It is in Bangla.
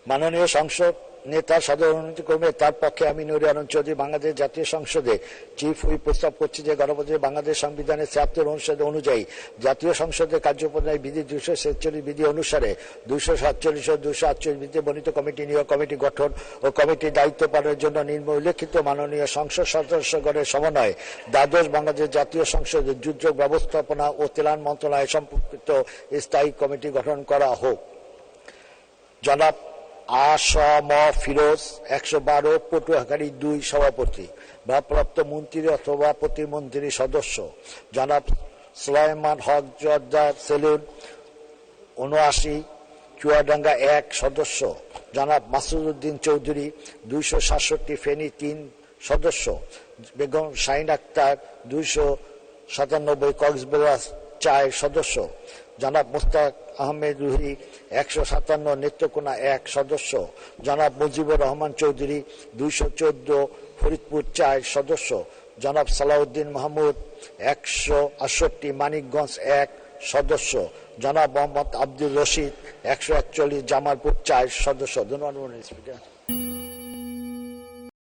মাননীয় সংসদ নেতা সাধারণ অনুমতিক্রমে তার পক্ষে আমি নুরে আলম চৌধুরী বাংলাদেশ জাতীয় সংসদে চিফ হুইপ প্রস্তাব করছি যে গণপ্রজাতন্ত্রী বাংলাদেশ সংবিধানের ৭৬ অনুচ্ছেদ অনুযায়ী জাতীয় সংসদের কার্যপ্রণালী বিধি ২৪৬ বিধি অনুসারে ২৪৭ ও ২৪৮ বিধিতে বর্ণিত কমিটি নিয়োগ, কমিটি গঠন ও কমিটির দায়িত্ব পালনের জন্য নিম্ন উল্লেখিত মাননীয় সংসদ সদস্যগণের সমন্বয়ে দ্বাদশ বাংলাদেশ জাতীয় সংসদের দুর্যোগ ব্যবস্থাপনা ও ত্রাণ মন্ত্রণালয় সম্পর্কিত স্থায়ী কমিটি গঠন করা হোক। জনাব আসম ফিরোজ ১১২ পটুয়াখালী ২ সভাপতি, ভারপ্রাপ্ত মন্ত্রী অথবা প্রতিমন্ত্রী সদস্য। জনাব সুলাইমান হক জর্দার সেলুন ৭৯ চুয়াডাঙ্গা ১ সদস্য। জনাব মাসুদউদ্দিন চৌধুরী ২৬৭ ফেনী ৩ সদস্য। বেগম শাহিন আক্তার ২৯৭ কক্সবাজার ৪ সদস্য। জনাব মুস্তাক আহমেদ রুহি ১৫৭ নেত্রকোনা ১ সদস্য। জনাব মুজিবুর রহমান চৌধুরী ২১৪ ফরিদপুর ৪ সদস্য। জনাব সালাউদ্দিন মাহমুদ ১৬৮ মানিকগঞ্জ ১ সদস্য। জনাব মোহাম্মদ আব্দুর রশিদ ১৪১ জামালপুর ৪ সদস্য। ধন্যবাদ স্পিকার।